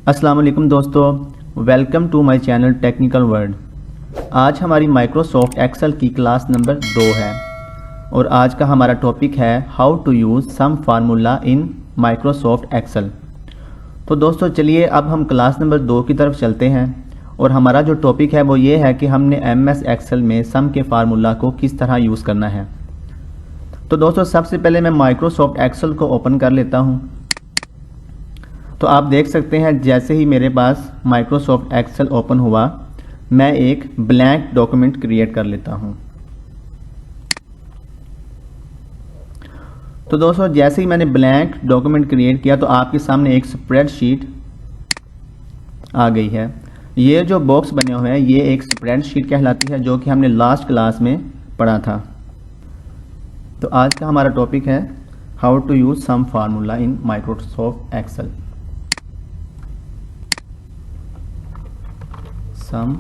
अस्सलाम वालेकुम दोस्तों, welcome to my channel technical world. आज हमारी माइक्रोसॉफ्ट एक्सेल की क्लास नंबर 2 है और आज का हमारा टॉपिक है how to use some formula in Microsoft Excel. तो दोस्तों चलिए अब हम क्लास नंबर 2 की तरफ चलते हैं और हमारा जो टॉपिक है वो ये है कि हमने MS एक्सेल में सम के फार्मूला को किस तरह यूज़ करना है। तो दोस्तों सबसे पहले मैं माइक्रोसॉफ्ट एक्सेल को ओपन कर लेता हूँ। तो आप देख सकते हैं जैसे ही मेरे पास माइक्रोसॉफ्ट एक्सेल ओपन हुआ, मैं एक ब्लैंक डॉक्यूमेंट क्रिएट कर लेता हूं। तो दोस्तों जैसे ही मैंने ब्लैंक डॉक्यूमेंट क्रिएट किया तो आपके सामने एक स्प्रेडशीट आ गई है। ये जो बॉक्स बने हुए हैं ये एक स्प्रेडशीट कहलाती है, जो कि हमने लास्ट क्लास में पढ़ा था। तो आज का हमारा टॉपिक है how to use some formula in Microsoft Excel. Some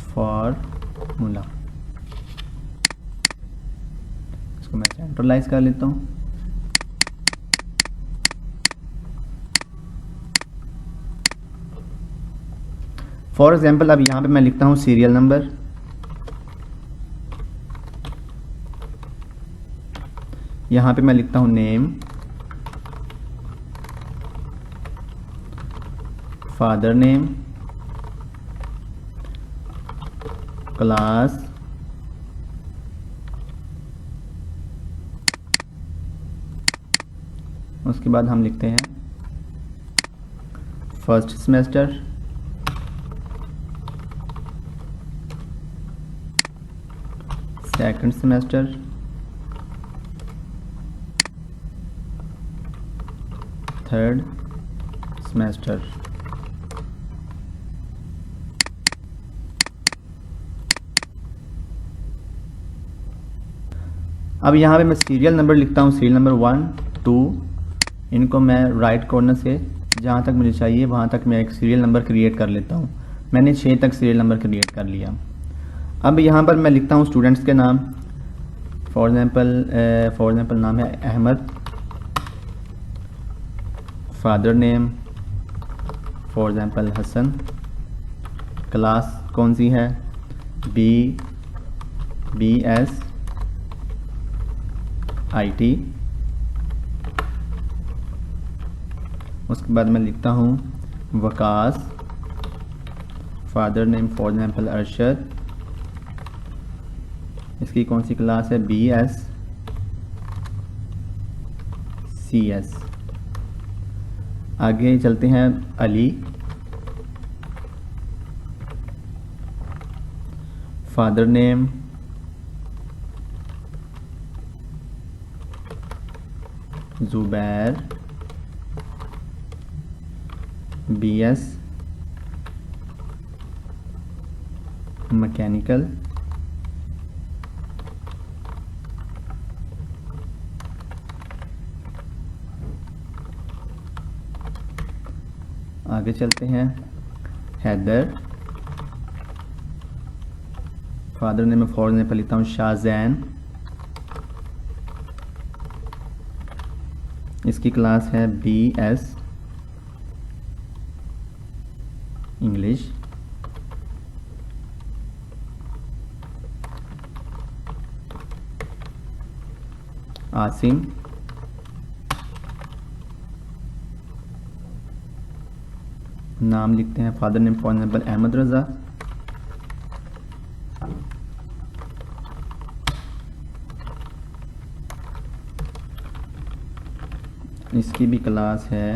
formula, इसको मैं सेंट्रलाइज कर लेता हूं। फॉर एग्जाम्पल अब यहां पे मैं लिखता हूं सीरियल नंबर, यहां पे मैं लिखता हूं नेम, फादर नेम, क्लास, उसके बाद हम लिखते हैं first semester, second semester, third semester. अब यहाँ पे मैं सीरियल नंबर लिखता हूँ, सीरियल नंबर 1, 2, इनको मैं राइट कॉर्नर से जहाँ तक मुझे चाहिए वहाँ तक मैं एक सीरियल नंबर क्रिएट कर लेता हूँ। मैंने 6 तक सीरियल नंबर क्रिएट कर लिया। अब यहाँ पर मैं लिखता हूँ स्टूडेंट्स के नाम। फॉर एग्जांपल नाम है Ahmed, father name for example Hasan, class कौन सी है BS IT, उसके बाद मैं लिखता हूँ Waqas, father name for example Arshad, इसकी कौन सी क्लास है BS CS। आगे चलते हैं Ali, father name Zubair, BS mechanical, आगे चलते हैं Haider, father name for example लिखता हूँ शाहजैन, इसकी क्लास है BS इंग्लिश। आसिम, नाम लिखते हैं father name for example Ahmed Raza, इसकी भी क्लास है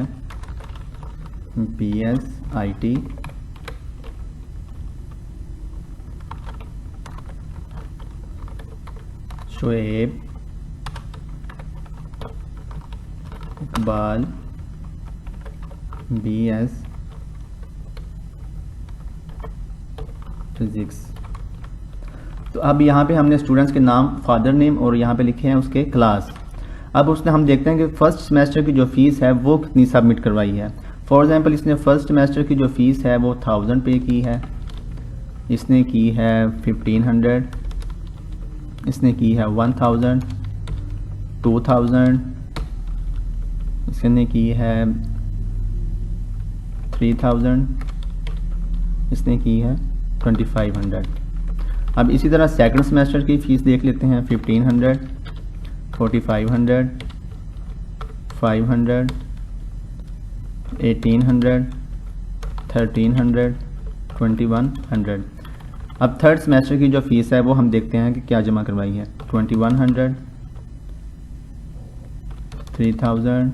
BS IT। Shoaib, Iqbal, BS physics. तो अब यहाँ पे हमने स्टूडेंट्स के नाम, फादर नेम और यहाँ पे लिखे हैं उसके क्लास। अब उसने हम देखते हैं कि फर्स्ट सेमेस्टर की जो फीस है वो कितनी सबमिट करवाई है। फॉर एग्जांपल इसने फर्स्ट सेमेस्टर की जो फीस है वो 1000 पे की है, इसने की है 1500, इसने की है 1000, 2000, इसने की है 3000, इसने की है 2500। अब इसी तरह सेकंड सेमेस्टर की फ़ीस देख लेते हैं। 1500, 4500, 500, 1800, 1300, 2100। अब थर्ड सेमेस्टर की जो फ़ीस है वो हम देखते हैं कि क्या जमा करवाई है। 2100, 3000,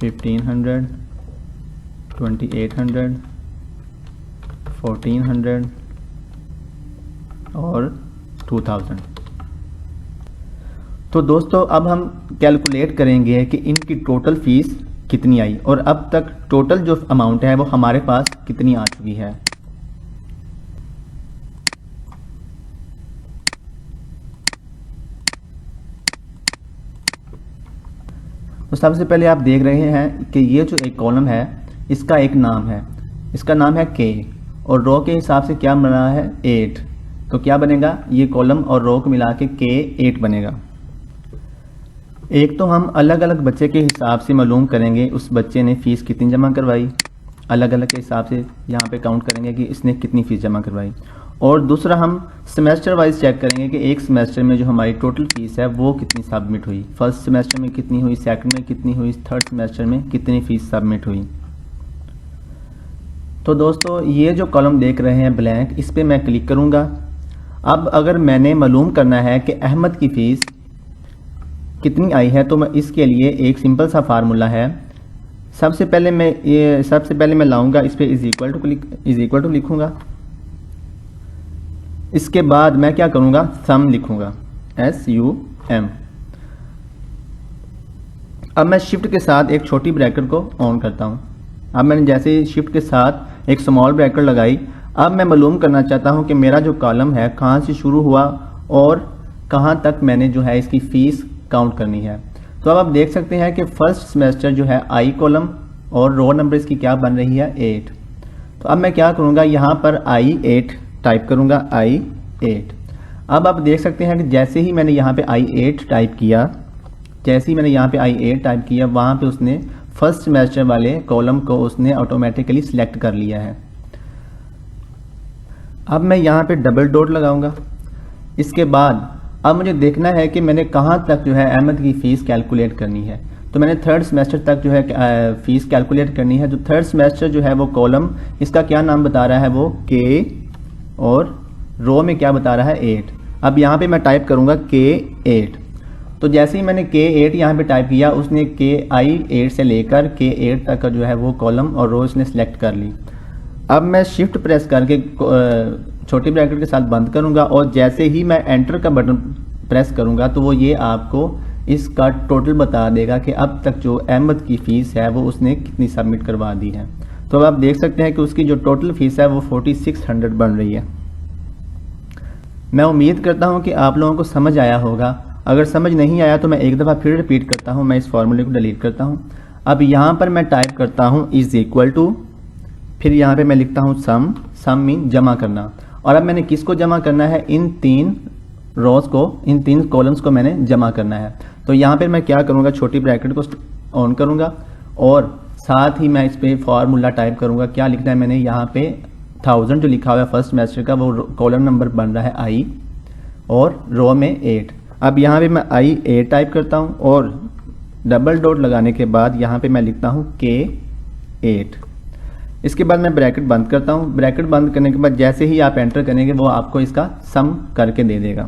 1500, 2800, 1400 और 2000। तो दोस्तों अब हम कैलकुलेट करेंगे कि इनकी टोटल फ़ीस कितनी आई और अब तक टोटल जो अमाउंट है वो हमारे पास कितनी आ चुकी है। तो सबसे पहले आप देख रहे हैं कि ये जो एक कॉलम है इसका एक नाम है, इसका नाम है के, और रो के हिसाब से क्या बना है 8। तो क्या बनेगा, ये कॉलम और रो को मिला के के 8 बनेगा। एक तो हम अलग अलग बच्चे के हिसाब से मालूम करेंगे उस बच्चे ने फ़ीस कितनी जमा करवाई, अलग अलग के हिसाब से यहाँ पे काउंट करेंगे कि इसने कितनी फ़ीस जमा करवाई। और दूसरा हम सेमेस्टर वाइज चेक करेंगे कि एक सेमेस्टर में जो हमारी टोटल फ़ीस है वो कितनी सबमिट हुई, फर्स्ट सेमेस्टर में कितनी हुई, सेकंड में कितनी हुई, थर्ड सेमेस्टर में कितनी फ़ीस सबमिट हुई। तो दोस्तों ये जो कॉलम देख रहे हैं ब्लैंक, इस पर मैं क्लिक करूँगा। अब अगर मैंने मालूम करना है कि अहमद की फ़ीस कितनी आई है तो मैं इसके लिए एक सिंपल सा फार्मूला है। सबसे पहले मैं लाऊंगा इस पे इज इक्वल टू लिखूंगा। इसके बाद मैं क्या करूंगा, सम लिखूंगा, SUM। अब मैं शिफ्ट के साथ एक छोटी ब्रैकेट को ऑन करता हूं। अब मैंने जैसे ही शिफ्ट के साथ एक स्मॉल ब्रैकेट लगाई, अब मैं मालूम करना चाहता हूं कि मेरा जो कॉलम है कहां से शुरू हुआ और कहां तक मैंने जो है इसकी फ़ीस काउंट करनी है। तो अब आप देख सकते हैं कि फर्स्ट सेमेस्टर जो है आई कॉलम और रो नंबर इसकी क्या बन रही है 8। तो अब मैं क्या करूंगा, यहाँ पर I8 टाइप करूंगा, I8। अब आप देख सकते हैं कि जैसे ही मैंने यहाँ पे I8 टाइप किया, वहाँ पे उसने फर्स्ट सेमेस्टर वाले कॉलम को उसने ऑटोमेटिकली सिलेक्ट कर लिया है। अब मैं यहाँ पे डबल डॉट लगाऊंगा। इसके बाद अब मुझे देखना है कि मैंने कहाँ तक जो है अहमद की फ़ीस कैलकुलेट करनी है। तो मैंने थर्ड सेमेस्टर तक जो है फ़ीस कैलकुलेट करनी है। जो थर्ड सेमेस्टर जो है वो कॉलम इसका क्या नाम बता रहा है, वो के, और रो में क्या बता रहा है 8। अब यहाँ पे मैं टाइप करूँगा K8। तो जैसे ही मैंने K8 यहाँ पे टाइप किया, उसने KI8 से लेकर K8 तक का जो है वो कॉलम और रो इसने सेलेक्ट कर ली। अब मैं शिफ्ट प्रेस करके छोटी ब्रैकेट के साथ बंद करूंगा और जैसे ही मैं एंटर का बटन प्रेस करूंगा तो वो ये आपको इसका टोटल बता देगा कि अब तक जो अहमद की फ़ीस है वो उसने कितनी सबमिट करवा दी है। तो अब आप देख सकते हैं कि उसकी जो टोटल फ़ीस है वो 4600 बन रही है। मैं उम्मीद करता हूँ कि आप लोगों को समझ आया होगा। अगर समझ नहीं आया तो मैं एक दफ़ा फिर रिपीट करता हूँ, मैं इस फॉर्मूले को डिलीट करता हूँ। अब यहाँ पर मैं टाइप करता हूँ इज इक्वल टू, फिर यहाँ पे मैं लिखता हूँ सम मीन जमा करना। और अब मैंने किसको जमा करना है, इन 3 रोज़ को, इन 3 कॉलम्स को मैंने जमा करना है। तो यहाँ पे मैं क्या करूँगा, छोटी ब्रैकेट को ऑन करूँगा और साथ ही मैं इस पर फार्मूला टाइप करूँगा। क्या लिखना है मैंने यहाँ पे 1000 जो लिखा हुआ है फर्स्ट सेमेस्टर का, वो कॉलम नंबर बन रहा है I और रो में 8। अब यहाँ पे मैं I8 टाइप करता हूँ और डबल डॉट लगाने के बाद यहाँ पे मैं लिखता हूँ K8। इसके बाद मैं ब्रैकेट बंद करता हूँ। ब्रैकेट बंद करने के बाद जैसे ही आप एंटर करेंगे वो आपको इसका सम करके दे देगा।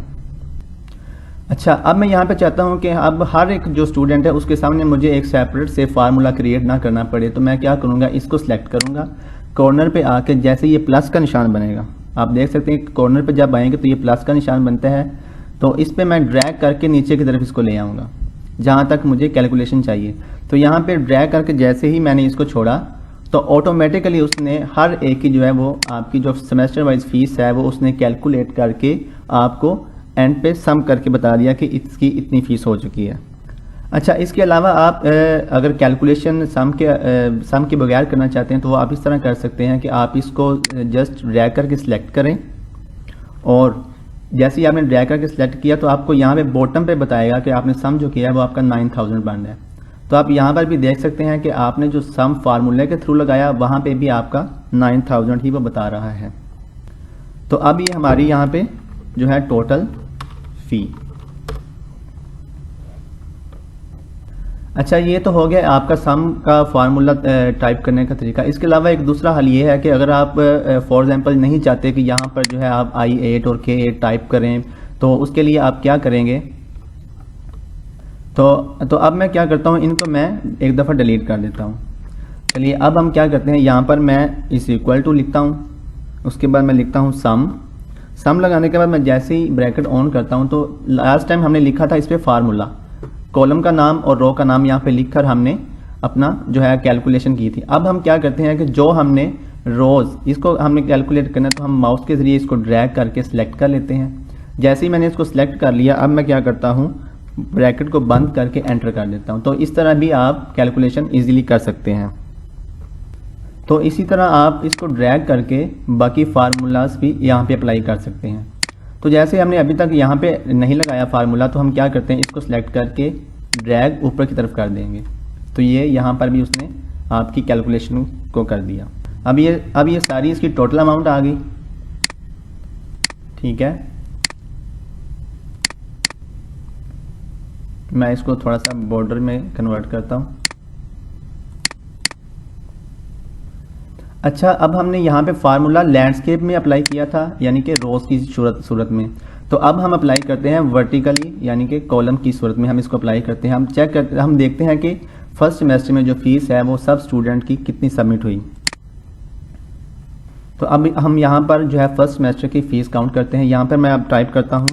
अच्छा, अब मैं यहाँ पे चाहता हूँ कि अब हर एक जो स्टूडेंट है उसके सामने मुझे एक सेपरेट से फार्मूला क्रिएट ना करना पड़े। तो मैं क्या करूँगा, इसको सिलेक्ट करूँगा, कॉर्नर पे आके जैसे ये प्लस का निशान बनेगा, आप देख सकते हैं कॉर्नर पे जब आएंगे तो ये प्लस का निशान बनता है। तो इस पर मैं ड्रैग करके नीचे की तरफ इसको ले आऊँगा जहाँ तक मुझे कैलकुलेशन चाहिए। तो यहाँ पर ड्रैग करके जैसे ही मैंने इसको छोड़ा तो ऑटोमेटिकली उसने हर एक की जो है वो आपकी जो सेमेस्टर वाइज फ़ीस है वो उसने कैलकुलेट करके आपको एंड पे सम करके बता दिया कि इसकी इतनी फ़ीस हो चुकी है। अच्छा, इसके अलावा आप अगर कैलकुलेशन सम के बगैर करना चाहते हैं तो वो आप इस तरह कर सकते हैं कि आप इसको जस्ट ड्रैग करके सिलेक्ट करें और जैसे ही आपने ड्रैग करके सिलेक्ट किया तो आपको यहाँ पे बॉटम पे बताएगा कि आपने सम जो किया है वो आपका 9000 बन रहा है। तो आप यहाँ पर भी देख सकते हैं कि आपने जो सम फार्मूले के थ्रू लगाया वहाँ पे भी आपका 9000 ही वो बता रहा है। तो अब ये हमारी यहाँ पे जो है टोटल फ़ी। अच्छा, ये तो हो गया आपका सम का फार्मूला टाइप करने का तरीका। इसके अलावा एक दूसरा हल ये है कि अगर आप फॉर एग्जांपल नहीं चाहते कि यहाँ पर जो है आप I8 और K8 टाइप करें, तो उसके लिए आप क्या करेंगे, तो अब मैं क्या करता हूँ, इनको मैं एक दफ़ा डिलीट कर देता हूँ। चलिए अब हम क्या करते हैं, यहाँ पर मैं इस इक्वल टू लिखता हूँ, उसके बाद मैं लिखता हूँ सम लगाने के बाद मैं जैसे ही ब्रैकेट ऑन करता हूँ तो लास्ट टाइम हमने लिखा था इस पर फार्मूला, कॉलम का नाम और रो का नाम यहाँ पे लिखकर हमने अपना जो है कैलकुलेशन की थी। अब हम क्या करते हैं कि जो हमने रोज़ इसको हमने कैलकुलेट करना है तो हम माउस के ज़रिए इसको ड्रैग करके सिलेक्ट कर लेते हैं। जैसे ही मैंने इसको सिलेक्ट कर लिया, अब मैं क्या करता हूँ, ब्रैकेट को बंद करके एंटर कर देता हूँ। तो इस तरह भी आप कैलकुलेशन ईजिली कर सकते हैं। तो इसी तरह आप इसको ड्रैग करके बाकी फार्मूलाज भी यहाँ पे अप्लाई कर सकते हैं। तो जैसे हमने अभी तक यहाँ पे नहीं लगाया फार्मूला, तो हम क्या करते हैं, इसको सिलेक्ट करके ड्रैग ऊपर की तरफ कर देंगे। तो ये यहाँ पर भी उसने आपकी कैलकुलेशन को कर दिया। अब ये सारी इसकी टोटल अमाउंट आ गई। ठीक है, मैं इसको थोड़ा सा बॉर्डर में कन्वर्ट करता हूँ। अच्छा, अब हमने यहाँ पे फार्मूला लैंडस्केप में अप्लाई किया था, यानी कि रोज़ की सूरत में। तो अब हम अप्लाई करते हैं वर्टिकली, यानी कि कॉलम की सूरत में हम इसको अप्लाई करते हैं। हम देखते हैं कि फर्स्ट सेमेस्टर में जो फीस है वो सब स्टूडेंट की कितनी सबमिट हुई। तो अब हम यहाँ पर जो है फर्स्ट सेमेस्टर की फ़ीस काउंट करते हैं। यहाँ पर मैं अब टाइप करता हूँ,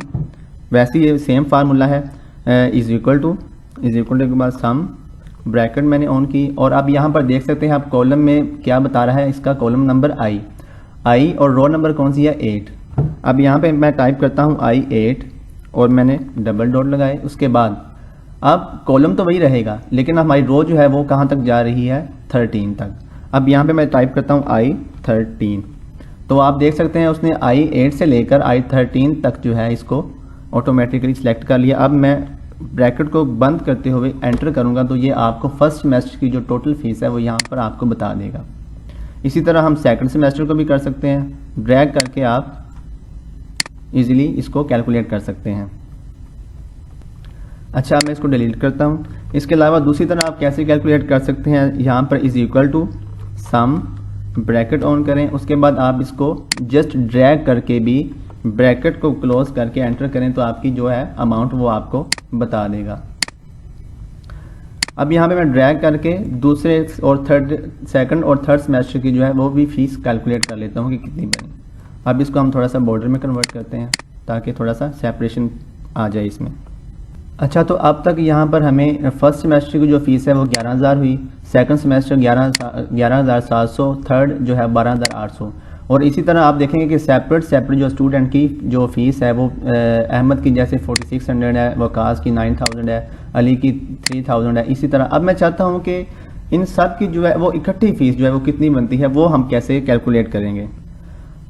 वैसे ये सेम फार्मूला है, इज इक्वल टू के बाद सम, ब्रैकेट मैंने ऑन की। और अब यहाँ पर देख सकते हैं आप कॉलम में क्या बता रहा है, इसका कॉलम नंबर आई और रो नंबर कौन सी है, 8। अब यहाँ पे मैं टाइप करता हूँ I8 और मैंने डबल डॉट लगाए। उसके बाद अब कॉलम तो वही रहेगा, लेकिन हमारी रो जो है वो कहाँ तक जा रही है, 13 तक। अब यहाँ पे मैं टाइप करता हूँ I13। तो आप देख सकते हैं उसने I8 से लेकर I13 तक जो है इसको ऑटोमेटिकली सिलेक्ट कर लिया। अब मैं ब्रैकेट को बंद करते हुए एंटर करूंगा तो ये आपको फर्स्ट सेमेस्टर की जो टोटल फीस है वो यहाँ पर आपको बता देगा। इसी तरह हम सेकंड सेमेस्टर को भी कर सकते हैं, ड्रैग करके आप इजीली इसको कैलकुलेट कर सकते हैं। अच्छा, मैं इसको डिलीट करता हूँ। इसके अलावा दूसरी तरह आप कैसे कैलकुलेट कर सकते हैं, यहाँ पर is equal to sum, bracket on करें, उसके बाद आप इसको जस्ट ड्रैग करके भी ब्रैकेट को क्लोज करके एंटर करें तो आपकी जो है अमाउंट वो आपको बता देगा। अब यहाँ पे मैं ड्रैग करके दूसरे और सेकंड और थर्ड सेमेस्टर की जो है वो भी फीस कैलकुलेट कर लेता हूँ कि कितनी बनी। अब इसको हम थोड़ा सा बॉर्डर में कन्वर्ट करते हैं ताकि थोड़ा सा सेपरेशन आ जाए इसमें। अच्छा, तो अब तक यहाँ पर हमें फर्स्ट सेमेस्टर की जो फीस है वो 11,000 हुई, सेकंड सेमेस्टर 11,700, थर्ड जो है 12,800। और इसी तरह आप देखेंगे कि सेपरेट जो स्टूडेंट की जो फ़ीस है वो अहमद की जैसे 4600 है, वकास की 9000 है, अली की 3000 है। इसी तरह अब मैं चाहता हूँ कि इन सब की जो है वो इकट्ठी फ़ीस जो है वो कितनी बनती है वो हम कैसे कैलकुलेट करेंगे।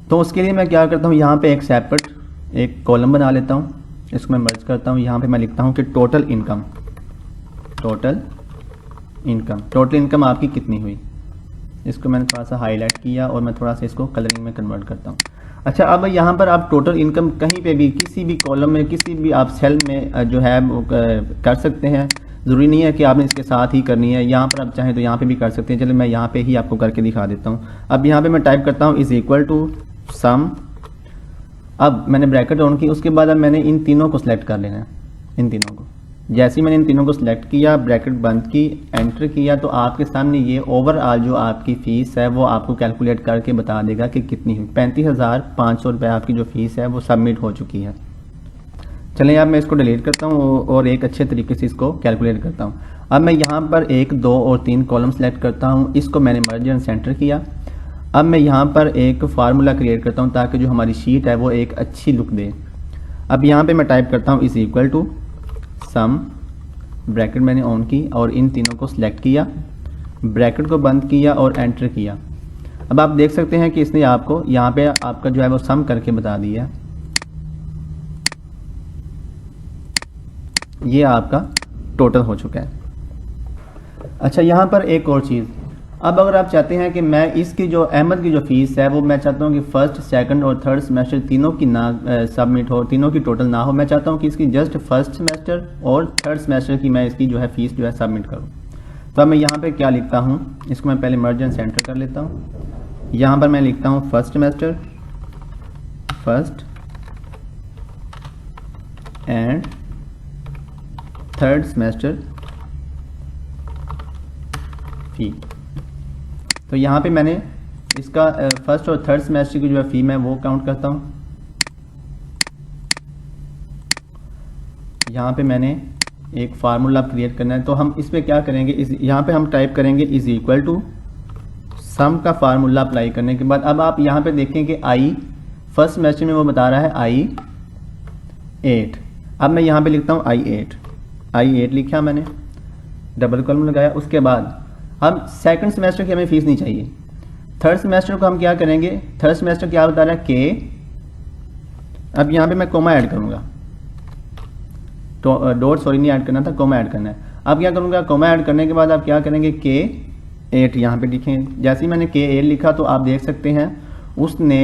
तो उसके लिए मैं क्या करता हूँ, यहाँ पे एक सेपरेट एक कॉलम बना लेता हूँ, इसको मैं मर्ज करता हूँ। यहाँ पे मैं लिखता हूँ कि टोटल इनकम आपकी कितनी हुई। इसको मैंने थोड़ा सा हाईलाइट किया और मैं थोड़ा सा इसको कलरिंग में कन्वर्ट करता हूँ। अच्छा, अब यहाँ पर आप टोटल इनकम कहीं पे भी किसी भी कॉलम में किसी भी आप सेल में जो है वो कर सकते हैं। ज़रूरी नहीं है कि आपने इसके साथ ही करनी है, यहाँ पर आप चाहें तो यहाँ पे भी कर सकते हैं। चलिए मैं यहाँ पे ही आपको करके दिखा देता हूँ। अब यहाँ पे मैं टाइप करता हूँ इज इक्वल टू सम। अब मैंने ब्रैकेट ऑन की, उसके बाद अब मैंने इन तीनों को सिलेक्ट कर लेना है, इन तीनों को। जैसे ही मैंने इन तीनों को सिलेक्ट किया, ब्रैकेट बंद की, एंटर किया, तो आपके सामने ये ओवरऑल जो आपकी फ़ीस है वो आपको कैलकुलेट करके बता देगा कि कितनी हुई। 35,500 रुपये आपकी जो फ़ीस है वो सबमिट हो चुकी है। चलिए अब मैं इसको डिलीट करता हूँ और एक अच्छे तरीके से इसको कैलकुलेट करता हूँ। अब मैं यहाँ पर 1, 2 और 3 कॉलम सेलेक्ट करता हूँ, इसको मैंने मर्ज एंड सेंटर किया। अब मैं यहाँ पर एक फार्मूला क्रिएट करता हूँ ताकि जो हमारी शीट है वो एक अच्छी लुक दे। अब यहाँ पे मैं टाइप करता हूँ is equal to sum, bracket मैंने ऑन की और इन तीनों को सिलेक्ट किया, ब्रैकेट को बंद किया और एंटर किया। अब आप देख सकते हैं कि इसने आपको यहाँ पे आपका जो है वो सम करके बता दिया। ये आपका टोटल हो चुका है। अच्छा, यहाँ पर एक और चीज़, अब अगर आप चाहते हैं कि मैं इसकी जो अहमद की जो फ़ीस है वो मैं चाहता हूँ कि फर्स्ट, सेकंड और थर्ड सेमेस्टर तीनों की ना सबमिट हो, तीनों की टोटल ना हो, मैं चाहता हूँ कि इसकी जस्ट फर्स्ट सेमेस्टर और थर्ड सेमेस्टर की मैं इसकी जो है फ़ीस जो है सबमिट करूँ। तो अब मैं यहाँ पे क्या लिखता हूँ, इसको मैं पहले मर्ज एंड सेंटर कर लेता हूँ। यहाँ पर मैं लिखता हूँ first semester, first and third semester fee. तो यहाँ पे मैंने इसका फर्स्ट और थर्ड सेमेस्टर की जो है फ़ी मैं वो काउंट करता हूँ। यहाँ पे मैंने एक फार्मूला क्रिएट करना है, तो हम इस पे क्या करेंगे, यहाँ पे हम टाइप करेंगे इज इक्वल टू सम का फार्मूला अप्लाई करने के बाद अब आप यहाँ पे देखें कि आई फर्स्ट सेमेस्टर में वो बता रहा है आई 8। अब मैं यहाँ पे लिखता हूँ आई 8 लिखा मैंने, डबल कॉलम लगाया। उसके बाद हम सेकंड सेमेस्टर की हमें फीस नहीं चाहिए, थर्ड सेमेस्टर को हम क्या करेंगे, थर्ड सेमेस्टर क्या बता रहा है के, अब यहाँ पे मैं कोमा ऐड करूँगा, तो डॉट सॉरी नहीं ऐड करना था, कोमा ऐड करना है। अब क्या करूँगा, कोमा ऐड करने के बाद आप क्या करेंगे के 8 यहाँ पे लिखें। जैसे ही मैंने के 8 लिखा तो आप देख सकते हैं उसने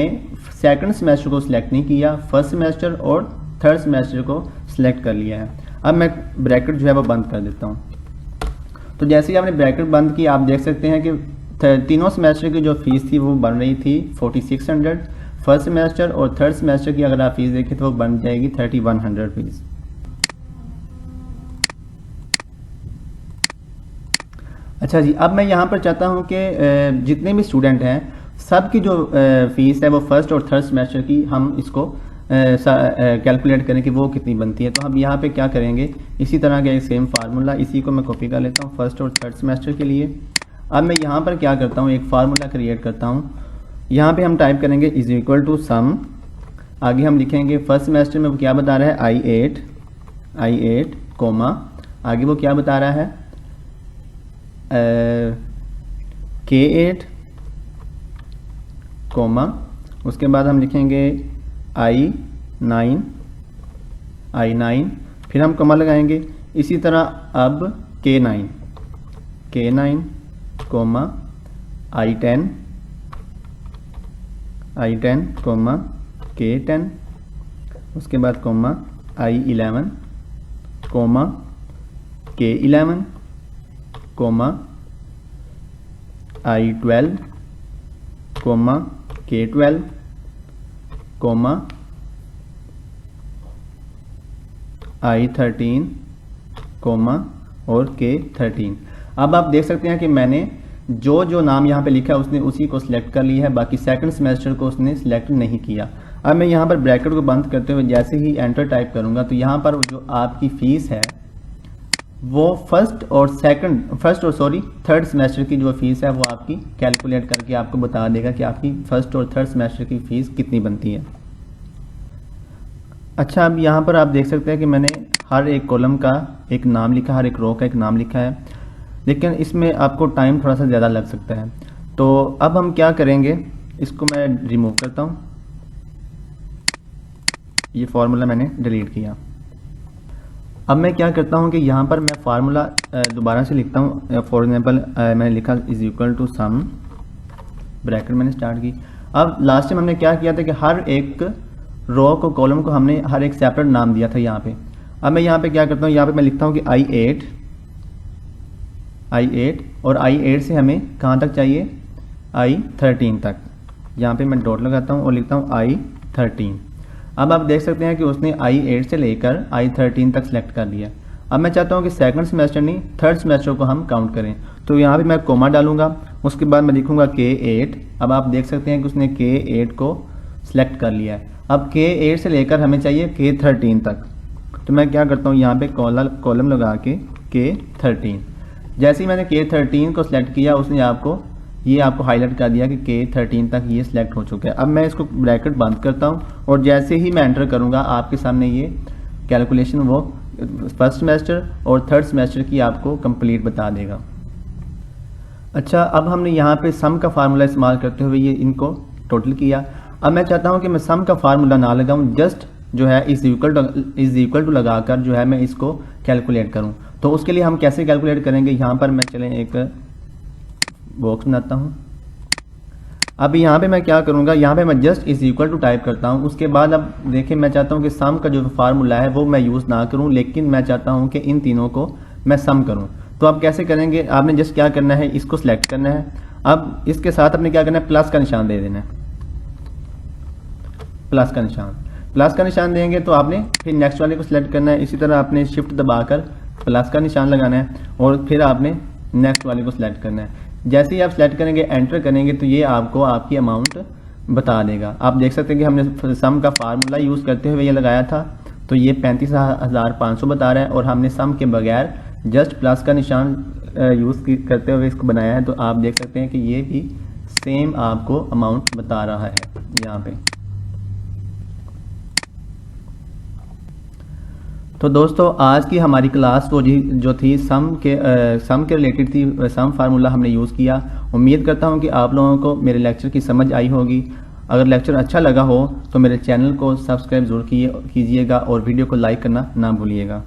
सेकंड सेमेस्टर को सिलेक्ट नहीं किया, फर्स्ट सेमेस्टर और थर्ड सेमेस्टर को सिलेक्ट कर लिया है। अब मैं ब्रैकेट जो है वो बंद कर देता हूँ। तो जैसे ही आपने ब्रैकेट बंद की आप देख सकते हैं कि तीनों सेमेस्टर की जो फीस थी वो बन रही थी 4600, फर्स्ट सेमेस्टर और थर्ड सेमेस्टर की अगर आप फीस देखें तो वो बन जाएगी 3100 फीस। अच्छा जी, अब मैं यहाँ पर चाहता हूँ कि जितने भी स्टूडेंट हैं सबकी जो फीस है वो फर्स्ट और थर्ड सेमेस्टर की हम इसको कैलकुलेट करें कि वो कितनी बनती है। तो हम यहाँ पे क्या करेंगे, इसी तरह का एक सेम फार्मूला, इसी को मैं कॉपी कर लेता हूँ फर्स्ट और थर्ड सेमेस्टर के लिए। अब मैं यहाँ पर क्या करता हूँ, एक फार्मूला क्रिएट करता हूँ। यहाँ पे हम टाइप करेंगे इज इक्वल टू सम, आगे हम लिखेंगे फर्स्ट सेमेस्टर में वो क्या बता रहा है आई 8 कोमा, आगे वो क्या बता रहा है के 8 कोमा, उसके बाद हम लिखेंगे आई 9 फिर हम कॉमा लगाएंगे। इसी तरह अब के 9 कोमा आई 10 कोमा के 10, उसके बाद कोमा आई 11 कोमा के 11 कोमा आई 12 कोमा के 12 कोमा आई 13 कोमा और के 13। अब आप देख सकते हैं कि मैंने जो नाम यहाँ पे लिखा है उसने उसी को सिलेक्ट कर लिया है, बाकी सेकंड सेमेस्टर को उसने सिलेक्ट नहीं किया। अब मैं यहाँ पर ब्रैकेट को बंद करते हुए जैसे ही एंटर टाइप करूँगा तो यहाँ पर जो आपकी फ़ीस है वो फर्स्ट और थर्ड सेमेस्टर की जो फीस है वो आपकी कैलकुलेट करके आपको बता देगा कि आपकी फर्स्ट और थर्ड सेमेस्टर की फ़ीस कितनी बनती है। अच्छा, अब यहाँ पर आप देख सकते हैं कि मैंने हर एक कॉलम का एक नाम लिखा, हर एक रो का एक नाम लिखा है, लेकिन इसमें आपको टाइम थोड़ा सा ज़्यादा लग सकता है। तो अब हम क्या करेंगे, इसको मैं रिमूव करता हूँ, ये फार्मूला मैंने डिलीट किया। अब मैं क्या करता हूँ कि यहाँ पर मैं फार्मूला दोबारा से लिखता हूँ। फॉर एग्जांपल मैंने लिखा is equal to sum, bracket मैंने स्टार्ट की। अब लास्ट टाइम हमने क्या किया था कि हर एक रो को, कॉलम को हमने हर एक सेपरेट नाम दिया था यहाँ पे। अब मैं यहाँ पे क्या करता हूँ, यहाँ पे मैं लिखता हूँ कि आई 8 और आई 8 से हमें कहाँ तक चाहिए, आई 13 तक। यहाँ पे मैं डॉट लगाता हूँ और लिखता हूँ आई 13। अब आप देख सकते हैं कि उसने आई 8 से लेकर आई 13 तक सेलेक्ट कर लिया। अब मैं चाहता हूँ कि सेकंड सेमेस्टर नहीं थर्ड सेमेस्टर को हम काउंट करें, तो यहाँ पे मैं कोमा डालूंगा, उसके बाद मैं लिखूंगा के 8। अब आप देख सकते हैं कि उसने के 8 को सिलेक्ट कर लिया है। अब के 8 से लेकर हमें चाहिए के 13 तक, तो मैं क्या करता हूँ यहाँ पे कॉलम लगा के 13। जैसे ही मैंने के 13 को सिलेक्ट किया उसने आपको हाईलाइट कर दिया कि के 13 तक ये सिलेक्ट हो चुका है। अब मैं इसको ब्रैकेट बंद करता हूँ और जैसे ही मैं एंटर करूँगा आपके सामने ये कैलकुलेशन वो फर्स्ट सेमेस्टर और थर्ड सेमेस्टर की आपको कंप्लीट बता देगा। अच्छा, अब हमने यहाँ पे सम का फार्मूला इस्तेमाल करते हुए ये इनको टोटल किया। अब मैं चाहता हूँ कि मैं सम का फार्मूला ना लगाऊँ, जस्ट जो है इज इक्वल टू लगाकर जो है मैं इसको कैलकुलेट करूं। तो उसके लिए हम कैसे कैलकुलेट करेंगे, यहाँ पर मैं चलें एक बॉक्स बनाता हूँ। अब यहाँ पे मैं क्या करूँगा, यहाँ पे मैं just is equal to type करता हूँ। उसके बाद अब देखिए मैं चाहता हूँ कि सम का जो फार्मूला है वो मैं यूज़ ना करूँ, लेकिन मैं चाहता हूँ कि इन तीनों को मैं सम करूँ। तो आप कैसे करेंगे, आपने जस्ट क्या करना है, इसको सिलेक्ट करना है। अब इसके साथ आपने क्या करना है, प्लस का निशान दे देना है, प्लस का निशान देंगे तो आपने फिर नेक्स्ट वाले को सिलेक्ट करना है। इसी तरह आपने शिफ्ट दबाकर प्लस का निशान लगाना है और फिर आपने नेक्स्ट वाले को सिलेक्ट करना है। जैसे ही आप सिलेक्ट करेंगे, एंटर करेंगे, तो ये आपको आपकी अमाउंट बता देगा। आप देख सकते हैं कि हमने सम का फार्मूला यूज़ करते हुए ये लगाया था, तो ये 35,500 बता रहा है, और हमने सम के बगैर जस्ट प्लस का निशान यूज़ करते हुए इसको बनाया है। तो आप देख सकते हैं कि ये भी सेम आपको अमाउंट बता रहा है यहाँ पे। तो दोस्तों आज की हमारी क्लास जो थी सम के रिलेटेड थी, सम फार्मूला हमने यूज़ किया। उम्मीद करता हूँ कि आप लोगों को मेरे लेक्चर की समझ आई होगी। अगर लेक्चर अच्छा लगा हो तो मेरे चैनल को सब्सक्राइब ज़रूर कीजिएगा और वीडियो को लाइक करना ना भूलिएगा।